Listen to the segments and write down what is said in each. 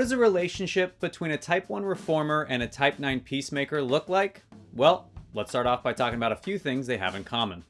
does a relationship between a type 1 reformer and a type 9 peacemaker look like? Well, let's start off by talking about a few things they have in common.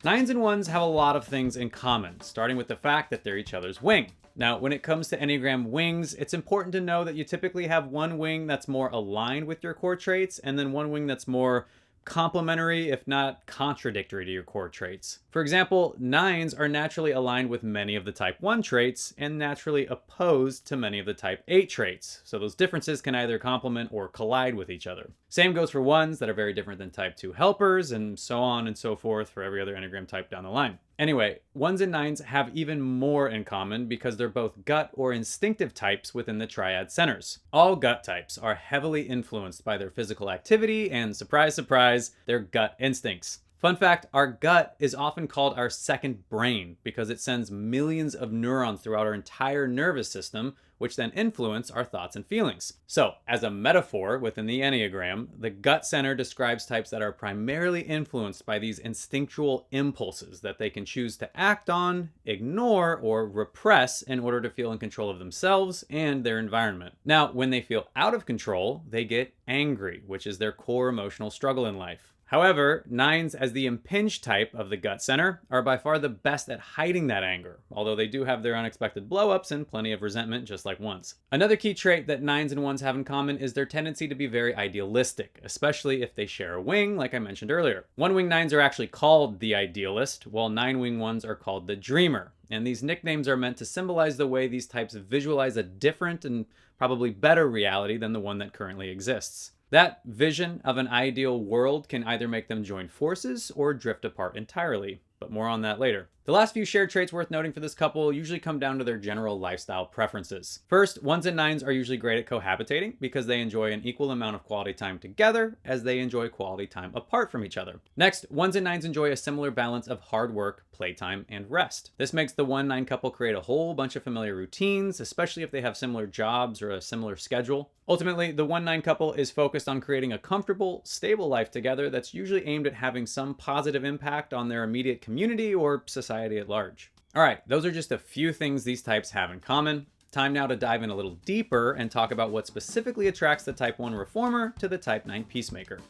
Nines and ones have a lot of things in common, starting with the fact that they're each other's wing. Now, when it comes to Enneagram wings, it's important to know that you typically have one wing that's more aligned with your core traits, and then one wing that's more complementary, if not contradictory to your core traits. For example, nines are naturally aligned with many of the type 1 traits and naturally opposed to many of the type 8 traits. So those differences can either complement or collide with each other. Same goes for ones that are very different than type 2 helpers, and so on and so forth for every other Enneagram type down the line. Anyway, ones and nines have even more in common because they're both gut or instinctive types within the triad centers. All gut types are heavily influenced by their physical activity and, surprise, surprise, their gut instincts. Fun fact, our gut is often called our second brain because it sends millions of neurons throughout our entire nervous system, which then influence our thoughts and feelings. So, as a metaphor within the Enneagram, the gut center describes types that are primarily influenced by these instinctual impulses that they can choose to act on, ignore, or repress in order to feel in control of themselves and their environment. Now, when they feel out of control, they get angry, which is their core emotional struggle in life. However, nines, as the impinged type of the gut center, are by far the best at hiding that anger, although they do have their unexpected blow-ups and plenty of resentment just like ones. Another key trait that nines and ones have in common is their tendency to be very idealistic, especially if they share a wing, like I mentioned earlier. One-wing nines are actually called the idealist, while nine-wing ones are called the dreamer. And these nicknames are meant to symbolize the way these types visualize a different and probably better reality than the one that currently exists. That vision of an ideal world can either make them join forces or drift apart entirely, but more on that later. The last few shared traits worth noting for this couple usually come down to their general lifestyle preferences. First, ones and nines are usually great at cohabitating because they enjoy an equal amount of quality time together as they enjoy quality time apart from each other. Next, ones and nines enjoy a similar balance of hard work, playtime, and rest. This makes the 1-9 couple create a whole bunch of familiar routines, especially if they have similar jobs or a similar schedule. Ultimately, the 1-9 couple is focused on creating a comfortable, stable life together that's usually aimed at having some positive impact on their immediate community or society at large. All right, those are just a few things these types have in common. Time now to dive in a little deeper and talk about what specifically attracts the type 1 reformer to the type 9 peacemaker.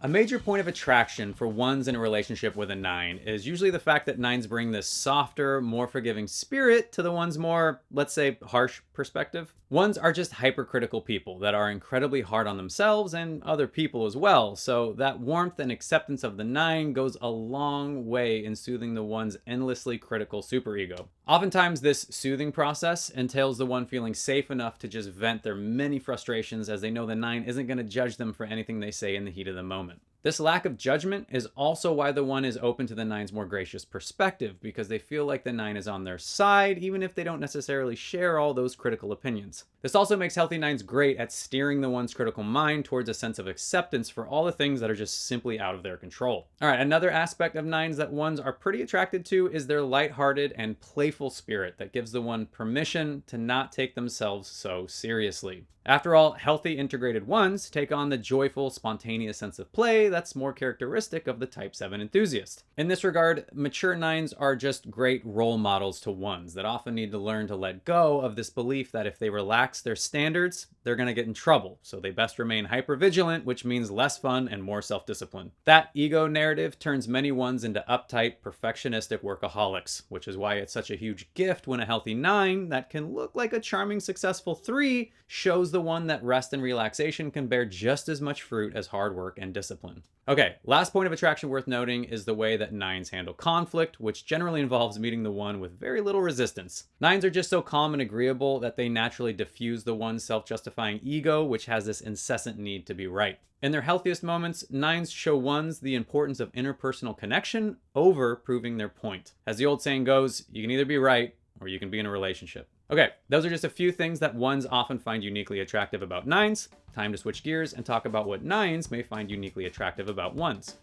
A major point of attraction for ones in a relationship with a 9 is usually the fact that 9s bring this softer, more forgiving spirit to the one's more, let's say, harsh perspective. Ones are just hypercritical people that are incredibly hard on themselves and other people as well, so that warmth and acceptance of the 9 goes a long way in soothing the one's endlessly critical superego. Oftentimes, this soothing process entails the one feeling safe enough to just vent their many frustrations as they know the 9 isn't going to judge them for anything they say in the heat of the moment. This lack of judgment is also why the 1 is open to the 9's more gracious perspective, because they feel like the 9 is on their side, even if they don't necessarily share all those critical opinions. This also makes healthy 9s great at steering the 1's critical mind towards a sense of acceptance for all the things that are just simply out of their control. All right, another aspect of 9s that 1s are pretty attracted to is their lighthearted and playful spirit that gives the 1 permission to not take themselves so seriously. After all, healthy integrated 1s take on the joyful, spontaneous sense of play that's more characteristic of the type 7 enthusiast. In this regard, mature 9s are just great role models to 1s that often need to learn to let go of this belief that if they relax their standards, they're going to get in trouble, so they best remain hypervigilant, which means less fun and more self-discipline. That ego narrative turns many 1s into uptight, perfectionistic workaholics, which is why it's such a huge gift when a healthy 9 that can look like a charming, successful 3 shows the 1 that rest and relaxation can bear just as much fruit as hard work and discipline. Okay, last point of attraction worth noting is the way that 9s handle conflict, which generally involves meeting the 1 with very little resistance. 9s are just so calm and agreeable that they naturally diffuse the 1's self-justifying ego, which has this incessant need to be right. In their healthiest moments, 9s show 1s the importance of interpersonal connection over proving their point. As the old saying goes, you can either be right or you can be in a relationship. Okay, those are just a few things that 1s often find uniquely attractive about 9s. Time to switch gears and talk about what 9s may find uniquely attractive about 1s.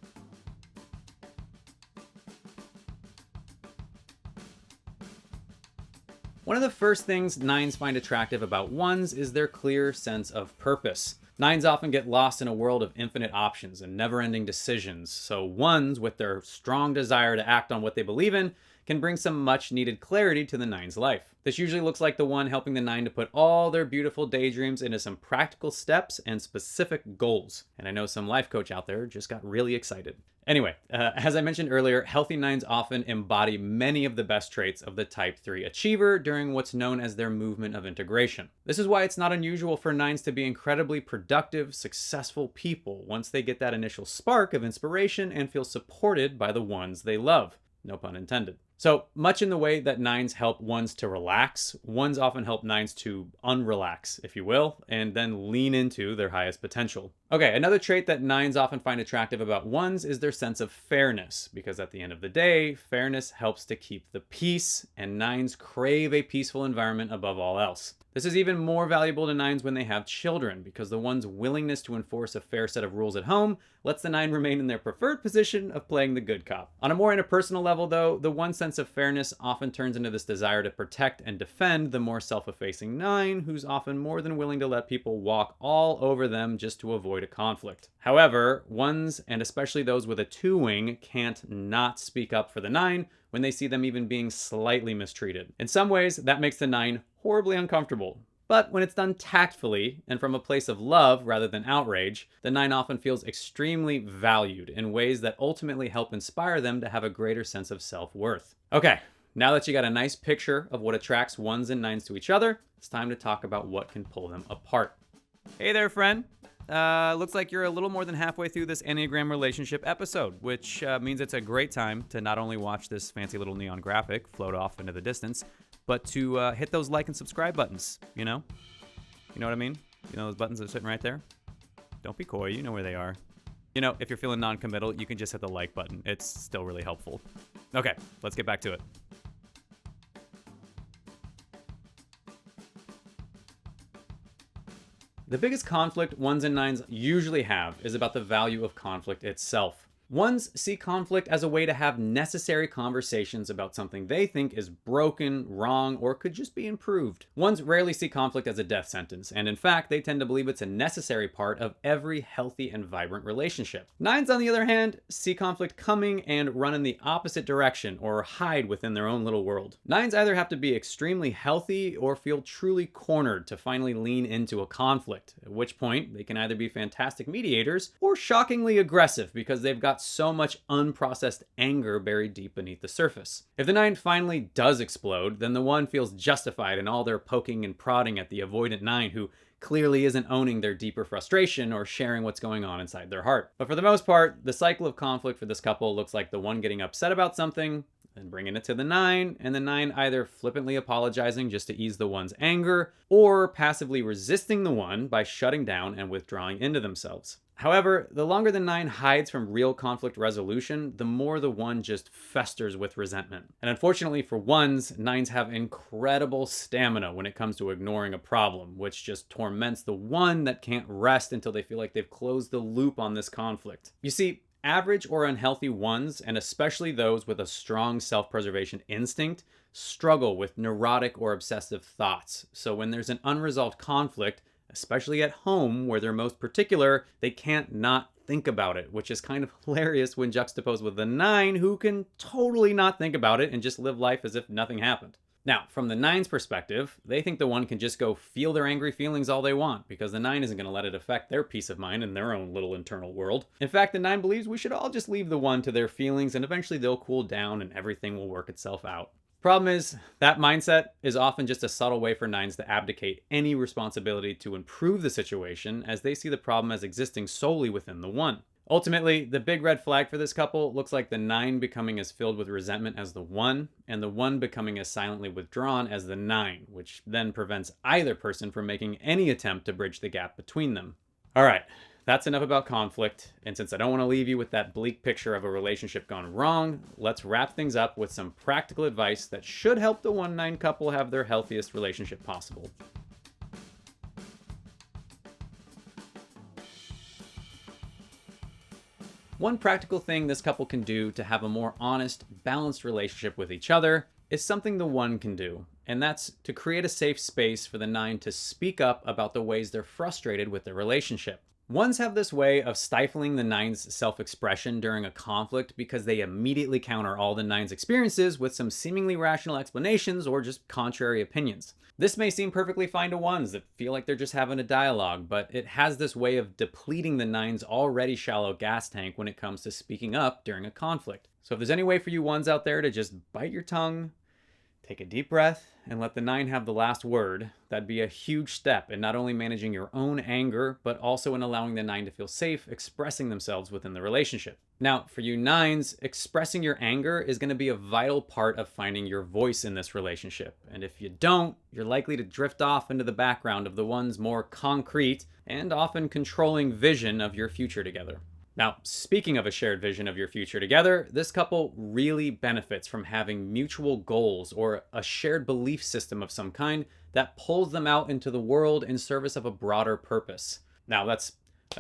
One of the first things 9s find attractive about 1s is their clear sense of purpose. Nines often get lost in a world of infinite options and never-ending decisions, so ones, with their strong desire to act on what they believe in, can bring some much-needed clarity to the nine's life. This usually looks like the one helping the nine to put all their beautiful daydreams into some practical steps and specific goals. And I know some life coach out there just got really excited. Anyway, as I mentioned earlier, healthy nines often embody many of the best traits of the type 3 achiever during what's known as their movement of integration. This is why it's not unusual for nines to be incredibly productive, successful people once they get that initial spark of inspiration and feel supported by the ones they love. No pun intended. So much in the way that nines help ones to relax, ones often help nines to unrelax, if you will, and then lean into their highest potential. Okay, another trait that nines often find attractive about ones is their sense of fairness, because at the end of the day, fairness helps to keep the peace, and nines crave a peaceful environment above all else. This is even more valuable to nines when they have children, because the one's willingness to enforce a fair set of rules at home lets the nine remain in their preferred position of playing the good cop. On a more interpersonal level, though, the one's sense of fairness often turns into this desire to protect and defend the more self-effacing nine, who's often more than willing to let people walk all over them just to avoid a conflict. However, ones, and especially those with a 2 wing, can't not speak up for the nine when they see them even being slightly mistreated. In some ways, that makes the nine horribly uncomfortable. But when it's done tactfully and from a place of love rather than outrage, the nine often feels extremely valued in ways that ultimately help inspire them to have a greater sense of self-worth. Okay, now that you got a nice picture of what attracts ones and nines to each other, it's time to talk about what can pull them apart. Hey there, friend. Looks like you're a little more than halfway through this Enneagram relationship episode, which means it's a great time to not only watch this fancy little neon graphic float off into the distance, but to hit those like and subscribe buttons, you know? You know what I mean? You know those buttons that are sitting right there? Don't be coy, you know where they are. You know, if you're feeling non-committal, you can just hit the like button. It's still really helpful. Okay, let's get back to it. The biggest conflict ones and nines usually have is about the value of conflict itself. Ones see conflict as a way to have necessary conversations about something they think is broken, wrong, or could just be improved. Ones rarely see conflict as a death sentence, and in fact, they tend to believe it's a necessary part of every healthy and vibrant relationship. Nines, on the other hand, see conflict coming and run in the opposite direction or hide within their own little world. Nines either have to be extremely healthy or feel truly cornered to finally lean into a conflict, at which point they can either be fantastic mediators or shockingly aggressive because they've got so much unprocessed anger buried deep beneath the surface. If the nine finally does explode, then the one feels justified in all their poking and prodding at the avoidant nine, who clearly isn't owning their deeper frustration or sharing what's going on inside their heart. But for the most part, the cycle of conflict for this couple looks like the one getting upset about something, then bringing it to the nine, and the nine either flippantly apologizing just to ease the one's anger, or passively resisting the one by shutting down and withdrawing into themselves. However, the longer the nine hides from real conflict resolution, the more the one just festers with resentment. And unfortunately for ones, nines have incredible stamina when it comes to ignoring a problem, which just torments the one that can't rest until they feel like they've closed the loop on this conflict. You see, average or unhealthy ones, and especially those with a strong self-preservation instinct, struggle with neurotic or obsessive thoughts. So when there's an unresolved conflict, especially at home where they're most particular, they can't not think about it, which is kind of hilarious when juxtaposed with the nine, who can totally not think about it and just live life as if nothing happened. Now, from the nine's perspective, they think the one can just go feel their angry feelings all they want, because the nine isn't going to let it affect their peace of mind in their own little internal world. In fact, the nine believes we should all just leave the one to their feelings, and eventually they'll cool down and everything will work itself out. Problem is, that mindset is often just a subtle way for nines to abdicate any responsibility to improve the situation, as they see the problem as existing solely within the one. Ultimately, the big red flag for this couple looks like the nine becoming as filled with resentment as the one, and the one becoming as silently withdrawn as the nine, which then prevents either person from making any attempt to bridge the gap between them. All right, that's enough about conflict, and since I don't want to leave you with that bleak picture of a relationship gone wrong, let's wrap things up with some practical advice that should help the 1-9 couple have their healthiest relationship possible. One practical thing this couple can do to have a more honest, balanced relationship with each other is something the one can do, and that's to create a safe space for the 9 to speak up about the ways they're frustrated with their relationship. Ones have this way of stifling the 9's self-expression during a conflict because they immediately counter all the 9's experiences with some seemingly rational explanations or just contrary opinions. This may seem perfectly fine to ones that feel like they're just having a dialogue, but it has this way of depleting the 9's already shallow gas tank when it comes to speaking up during a conflict. So if there's any way for you ones out there to just bite your tongue, take a deep breath, and let the 9 have the last word, that'd be a huge step in not only managing your own anger, but also in allowing the 9 to feel safe expressing themselves within the relationship. Now, for you 9s, expressing your anger is going to be a vital part of finding your voice in this relationship. And if you don't, you're likely to drift off into the background of the one's more concrete and often controlling vision of your future together. Now, speaking of a shared vision of your future together, this couple really benefits from having mutual goals or a shared belief system of some kind that pulls them out into the world in service of a broader purpose. Now, that's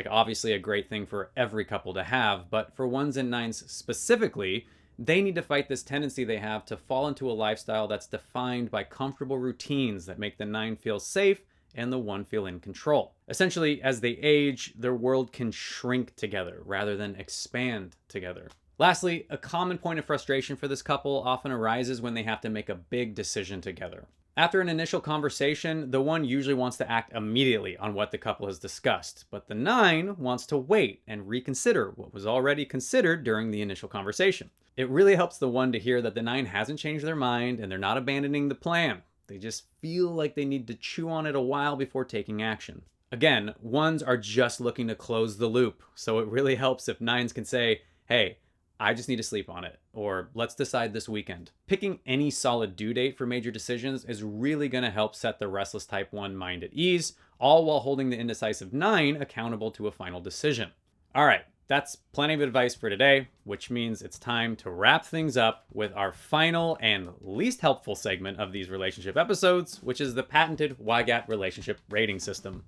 obviously a great thing for every couple to have, but for 1s and 9s specifically, they need to fight this tendency they have to fall into a lifestyle that's defined by comfortable routines that make the 9 feel safe and the 1 feel in control. Essentially, as they age, their world can shrink together rather than expand together. Lastly, a common point of frustration for this couple often arises when they have to make a big decision together. After an initial conversation, the 1 usually wants to act immediately on what the couple has discussed, but the 9 wants to wait and reconsider what was already considered during the initial conversation. It really helps the 1 to hear that the 9 hasn't changed their mind and they're not abandoning the plan. They just feel like they need to chew on it a while before taking action. Again, 1s are just looking to close the loop, so it really helps if 9s can say, hey, I just need to sleep on it, or let's decide this weekend. Picking any solid due date for major decisions is really going to help set the restless type 1 mind at ease, all while holding the indecisive 9 accountable to a final decision. All right, that's plenty of advice for today, which means it's time to wrap things up with our final and least helpful segment of these relationship episodes, which is the patented YGAT relationship rating system.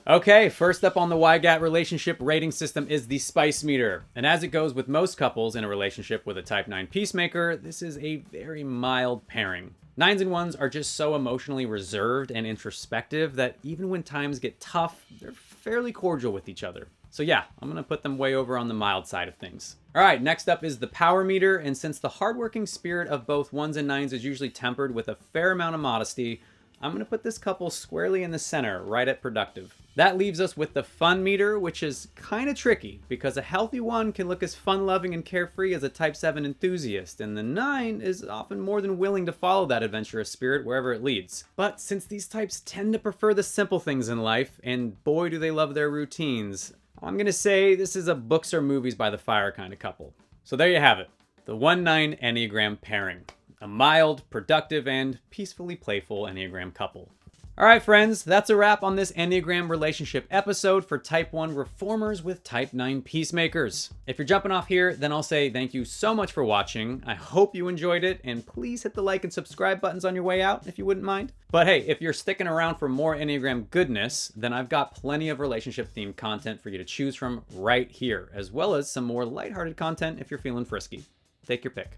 Okay, first up on the YGAT relationship rating system is the spice meter. And as it goes with most couples in a relationship with a type 9 peacemaker, this is a very mild pairing. 9s and 1s are just so emotionally reserved and introspective that even when times get tough, they're fairly cordial with each other. So yeah, I'm gonna put them way over on the mild side of things. All right, next up is the power meter. And since the hardworking spirit of both 1s and 9s is usually tempered with a fair amount of modesty, I'm gonna put this couple squarely in the center, right at productive. That leaves us with the fun meter, which is kind of tricky because a healthy 1 can look as fun-loving and carefree as a type 7 enthusiast, and the 9 is often more than willing to follow that adventurous spirit wherever it leads. But since these types tend to prefer the simple things in life, and boy do they love their routines, I'm gonna say this is a books or movies by the fire kind of couple. So there you have it, the 1-9 Enneagram pairing. A mild, productive, and peacefully playful Enneagram couple. All right, friends, that's a wrap on this Enneagram relationship episode for Type 1 reformers with Type 9 peacemakers. If you're jumping off here, then I'll say thank you so much for watching. I hope you enjoyed it, and please hit the like and subscribe buttons on your way out if you wouldn't mind. But hey, if you're sticking around for more Enneagram goodness, then I've got plenty of relationship-themed content for you to choose from right here, as well as some more lighthearted content if you're feeling frisky. Take your pick.